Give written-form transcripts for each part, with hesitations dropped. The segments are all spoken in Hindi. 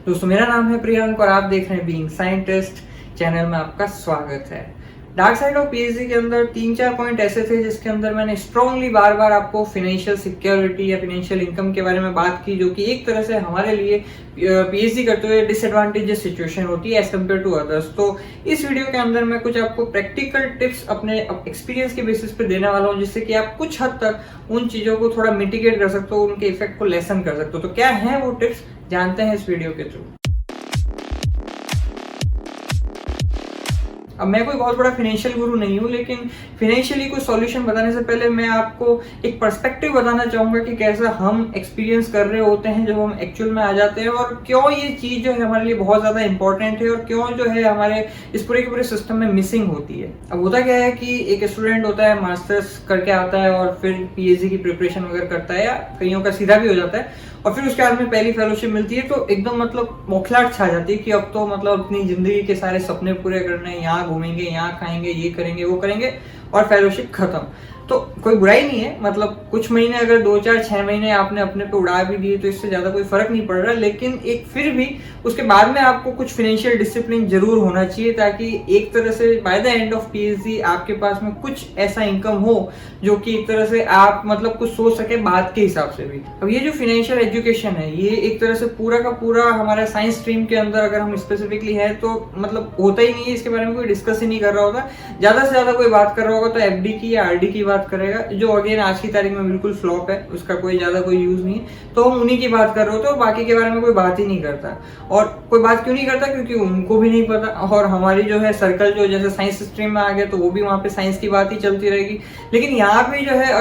दोस्तों मेरा नाम है प्रियंक और आप देख रहे हैं बीइंग साइंटिस्ट चैनल में आपका स्वागत है। डार्क साइड ऑफ पीएचडी के अंदर 3-4 पॉइंट ऐसे थे जिसके अंदर मैंने स्ट्रांगली बार बार आपको फाइनेंशियल सिक्योरिटी या फाइनेंशियल इनकम के बारे में बात की, जो कि एक तरह से हमारे लिए पीएचडी करते हुए डिसएडवांटेजेस सिचुएशन होती है एज कम्पेयर टू अदर्स। तो इस वीडियो के अंदर मैं कुछ आपको प्रैक्टिकल टिप्स अपने एक्सपीरियंस के बेसिस पे देने वाला हूँ, जिससे कि आप कुछ हद तक उन चीजों को थोड़ा मिटिगेट कर सकते हो, उनके इफेक्ट को लेसन कर सकते हो। तो क्या है वो टिप्स, जानते हैं इस वीडियो के थ्रू। अब मैं कोई बहुत बड़ा फाइनेंशियल गुरु नहीं हूँ, लेकिन फाइनेंशियली कोई सॉल्यूशन बताने से पहले मैं आपको एक पर्सपेक्टिव बताना चाहूंगा कि कैसा हम एक्सपीरियंस कर रहे होते हैं जब हम एक्चुअल में आ जाते हैं, और क्यों ये चीज जो है हमारे लिए बहुत ज्यादा इंपॉर्टेंट है और क्यों जो है हमारे इस पूरे के पूरे सिस्टम में मिसिंग होती है। अब होता क्या है कि एक स्टूडेंट होता है, मास्टर्स करके आता है और फिर पीएचडी की प्रिपरेशन वगैरह करता है, या कईयों का सीधा भी हो जाता है, और फिर उसके बाद में पहली फेलोशिप मिलती है तो एकदम मतलब बौखलाहट छा जाती है कि अब तो मतलब अपनी जिंदगी के सारे सपने पूरे करने हैं, यहाँ घूमेंगे, यहाँ खाएंगे, ये करेंगे, वो करेंगे, और फेलोशिप खत्म। तो कोई बुराई नहीं है, मतलब कुछ महीने अगर 2-4-6 महीने आपने अपने पे उड़ा भी दिए तो इससे ज्यादा कोई फर्क नहीं पड़ रहा, लेकिन एक फिर भी उसके बाद में आपको कुछ फाइनेंशियल डिसिप्लिन जरूर होना चाहिए, ताकि एक तरह से by the end of PhD आपके पास में कुछ ऐसा इनकम हो जो कि एक तरह से आप मतलब कुछ सोच सके बात के हिसाब से भी। अब ये जो फाइनेंशियल एजुकेशन है, ये एक तरह से पूरा का पूरा हमारा साइंस स्ट्रीम के अंदर अगर हम स्पेसिफिकली है तो मतलब होता ही नहीं है, इसके बारे में कोई डिस्कस ही नहीं कर रहा होता। ज्यादा से ज्यादा कोई बात कर रहा होगा तो एफडी की या आरडी की बात करेगा, जो अगेन आज की तारीख में बिल्कुल फ्लॉप है, उसका कोई ज्यादा कोई यूज नहीं है। तो हम उन्हीं की बात कर रहे होते हैं और बाकी के बारे में कोई बात ही नहीं करता। और कोई बात क्यों नहीं करता? क्योंकि उनको भी नहीं पता, और हमारी जो है सर्कल जो जैसे साइंस स्ट्रीम में आ गया तो वो भी वहाँ पे साइंस की बात ही चलती रहेगी। लेकिन यहाँ पे जो है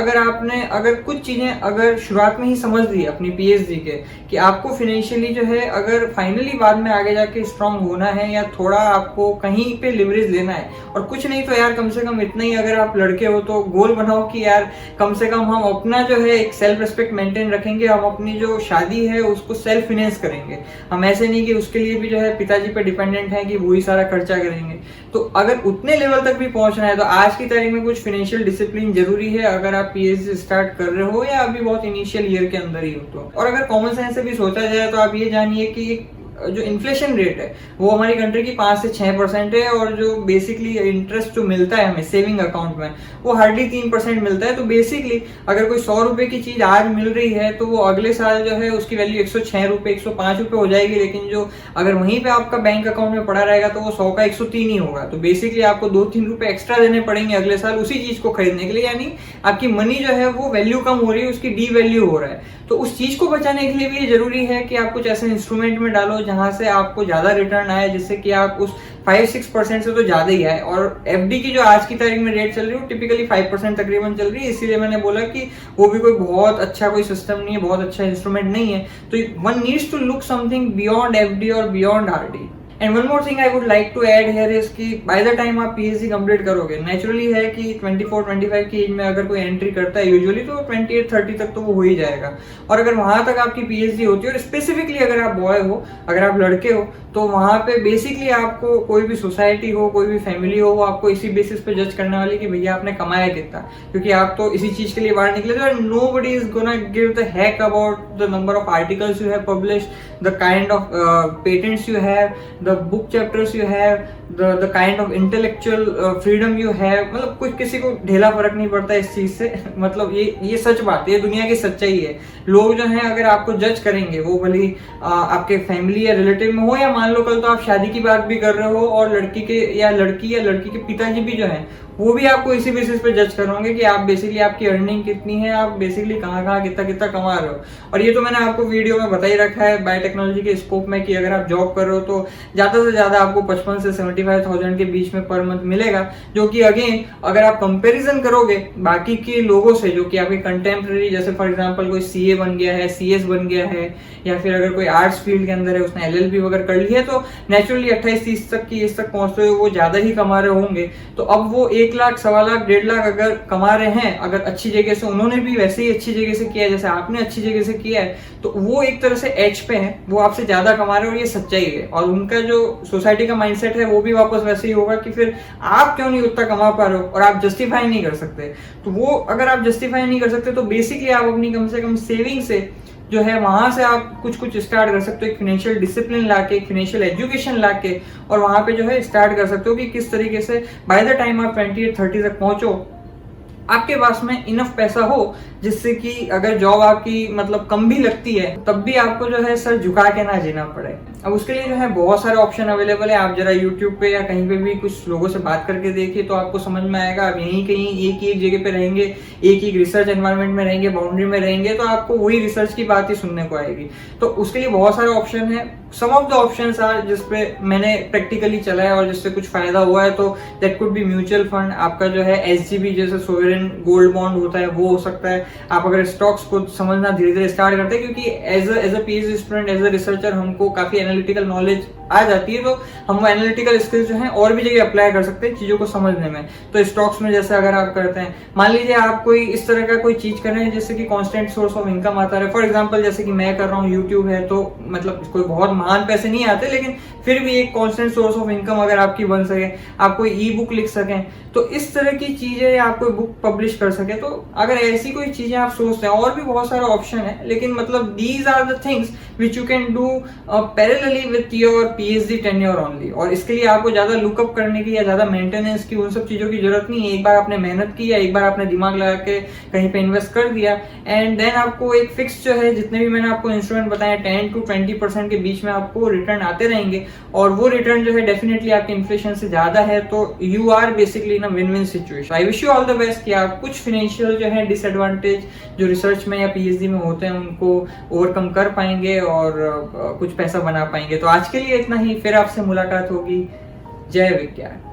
अगर कुछ चीजें अगर शुरुआत में ही समझ ली अपनी पीएचडी के कि आपको फाइनेंशियली जो है अगर फाइनली बाद में आगे जाके स्ट्रांग होना है या थोड़ा आपको कहीं पे लिवरेज लेना है, और कुछ नहीं तो यार कम से कम इतना ही, अगर आप लड़के हो तो गोल बनाओ कि यार कम से कम हम अपना जो है एक सेल्फ रिस्पेक्ट मेंटेन रखेंगे, हम अपनी जो शादी है उसको सेल्फ फाइनेंस करेंगे। हम ऐसे नहीं कि उसके लिए भी जो है पिताजी पे डिपेंडेंट है कि वही सारा खर्चा करेंगे। तो अगर उतने लेवल तक भी पहुंचना है तो आज की तारीख में कुछ फाइनेंशियल डिसिप्लिन जरूरी है, अगर आप पीएचडी स्टार्ट कर रहे हो या अभी बहुत इनिशियल ईयर के अंदर ही हो तो। और अगर कॉमन सेंस से भी सोचा जाए तो आप ये जानिए कि जो इन्फ्लेशन रेट है वो हमारी कंट्री की 5 से 6% है, और जो बेसिकली इंटरेस्ट जो मिलता है हमें सेविंग अकाउंट में वो हार्डली 3% मिलता है। तो बेसिकली अगर कोई 100 रुपए की चीज आज मिल रही है तो वो अगले साल जो है उसकी वैल्यू 106 रुपए 105 रुपए हो जाएगी, लेकिन जो अगर वहीं पे आपका बैंक अकाउंट में पड़ा रहेगा तो वो 100 का 103 ही होगा। तो बेसिकली आपको 2-3 रुपए एक्स्ट्रा देने पड़ेंगे अगले साल उसी चीज को खरीदने के लिए, यानी आपकी मनी जो है वो वैल्यू कम हो रही है, उसकी डी वैल्यू हो रहा है। तो उस चीज को बचाने के लिए भी जरूरी है कि आप कुछ ऐसे इंस्ट्रूमेंट में डालो जहां से आपको ज्यादा रिटर्न आए, जिससे कि आप उस 5-6% से तो ज्यादा ही आए। और एफडी की जो आज की तारीख में रेट चल रही है वो टिपिकली 5% तकरीबन चल रही है, इसीलिए मैंने बोला कि वो भी कोई बहुत अच्छा कोई सिस्टम नहीं है, बहुत अच्छा इंस्ट्रूमेंट नहीं है। तो one needs to look something beyond FD और beyond RD. And one more thing I would like to add here is कि बाय द टाइम आप पीएचडी कंप्लीट करोगे, नेचुरली है कि 24-25 की एज में अगर कोई एंट्री करता है यूजुअली तो 28-30 तक तो वो हो ही जाएगा। और अगर वहां तक आपकी पीएचडी होती है, और स्पेसिफिकली अगर आप बॉय हो, अगर आप लड़के हो, तो वहां पे बेसिकली आपको कोई भी सोसाइटी हो, कोई भी फैमिली हो, वो आपको इसी बेसिस पे जज करने वाली कि भैया आपने कमाया कितना, क्योंकि आप तो इसी चीज के लिए बाहर निकले थे। और nobody is gonna give the heck about the number of articles you have published, the kind of patents you have, the book chapters you have, the kind of intellectual freedom you have। मतलब कुछ किसी को ढेला फर्क नहीं पड़ता इस चीज से। मतलब ये सच बात है, ये दुनिया की सच्चाई है। लोग जो हैं अगर आपको जज करेंगे, वो भले आपके फैमिली या रिलेटिव में हो, या मान लो कल तो आप शादी की बात भी कर रहे हो और लड़की के पिताजी भी जो है वो भी आपको इसी बेसिस पे जज करोगे कि आप बेसिकली आपकी अर्निंग कितनी है, आप बेसिकली कहाँ कितना कमा रहे हो। और ये तो मैंने आपको वीडियो में बता ही रखा है बायोटेक्नोलॉजी के स्कोप में कि अगर आप जॉब कर रहे हो तो ज्यादा से ज्यादा आपको 55 से 75,000 के बीच में पर मंथ मिलेगा, जो कि अगेन अगर आप कंपेरिजन करोगे बाकी के लोगों से जो कि आपके कंटेम्प्रेरी, जैसे फॉर एग्जाम्पल कोई सीए बन गया है, सीएस बन गया है, या फिर अगर कोई आर्ट्स फील्ड के अंदर है उसने एलएलबी वगैरह कर ली है, तो नेचुरली 28-30 तक की एज तक पहुंचते हुए वो ज्यादा ही कमा रहे होंगे। तो अब वो 1 लाख, 1.25 लाख, 1.5 लाख अगर कमा रहे हैं, अगर अच्छी जगह से, उन्होंने भी वैसे ही अच्छी जगह से किया है जैसे आपने अच्छी जगह से किया है, तो वो एक तरह से एज पे है, वो आपसे ज्यादा कमा रहे हैं, और ये सच्चाई है। और उनका जो सोसाइटी का माइंडसेट है वो भी वापस वैसे ही होगा कि फिर आप क्यों नहीं उतना कमा पा रहे हो, और आप जस्टिफाई नहीं कर सकते। तो वो अगर आप जस्टिफाई नहीं कर सकते तो बेसिकली आप अपनी कम से कम सेविंग से जो है वहां से आप कुछ कुछ स्टार्ट कर सकते हो, एक फाइनेंशियल डिसिप्लिन लाके, एक फाइनेंशियल एजुकेशन लाके, और वहां पे जो है स्टार्ट कर सकते हो कि किस तरीके से बाय द टाइम आप 28-30 तक पहुंचो आपके पास में इनफ पैसा हो, जिससे कि अगर जॉब आपकी मतलब कम भी लगती है तब भी आपको जो है सर झुका के ना जीना पड़े। अब उसके लिए जो है बहुत सारे ऑप्शन अवेलेबल है। आप जरा यूट्यूब पे या कहीं पे भी कुछ लोगों से बात करके देखिए तो आपको समझ में आएगा। आप यहीं कहीं एक ही एक जगह पे रहेंगे, एक ही रिसर्च एनवायरनमेंट में रहेंगे, बाउंड्री में रहेंगे, तो आपको वही रिसर्च की बात ही सुनने को आएगी। तो उसके लिए बहुत सारे ऑप्शन है। सम ऑफ द ऑप्शंस आर जिसपे मैंने प्रैक्टिकली चला है और जिससे कुछ फायदा हुआ है, तो that could be mutual fund, आपका जो है एसजीबी जैसे सोवरेन गोल्ड बॉन्ड होता है वो हो सकता है। आप अगर स्टॉक्स को समझना धीरे धीरे स्टार्ट करते हैं, क्योंकि as a PhD student, as a researcher हमको काफी एनालिटिकल नॉलेज आ जाती है, तो हम वो एनालिटिकल स्किल्स जो हैं और भी जगह अप्लाई कर सकते हैं चीजों को समझने में। तो स्टॉक्स में जैसे अगर आप करते हैं, मान लीजिए आप कोई इस तरह का कोई चीज कर रहे हैं जिससे कि कांस्टेंट सोर्स ऑफ इनकम आता रहे। फॉर एग्जांपल जैसे कि मैं कर रहा हूँ, यूट्यूब है, तो मतलब कोई बहुत महान पैसे नहीं आते, लेकिन फिर भी एक कांस्टेंट सोर्स ऑफ इनकम अगर आपकी बन सके, आप कोई ई बुक लिख सकें, तो इस तरह की चीजें, आप कोई बुक पब्लिश कर सके, तो अगर ऐसी कोई चीजें आप सोचते हैं, और भी बहुत सारे ऑप्शन है, लेकिन मतलब these are the things which you can do parallelly with your PhD tenure only. और इसके लिए आपको ज्यादा लुकअप करने की या ज्यादा मेंटेनेंस की, उन सब चीजों की जरूरत नहीं है। एक बार आपने मेहनत की या एक बार आपने दिमाग लगा के कहीं पे इन्वेस्ट कर दिया, एंड देन आपको एक फिक्स जो है, जितने भी मैंने आपको इंस्ट्रूमेंट बताए 10 to 20% के बीच में आपको रिटर्न आते रहेंगे, और वो रिटर्न जो है डेफिनेटली आपके इन्फ्लेशन से ज्यादा है, तो you are basically in a win win situation. I wish you all the best कि आप कुछ फाइनेंशियल जो है डिसएडवांटेज जो रिसर्च में या पीएचडी में होते हैं उनको ओवरकम कर पाएंगे और कुछ पैसा बना पाएंगे। तो आज के लिए इतना ही, फिर आपसे मुलाकात होगी। जय विज्ञान।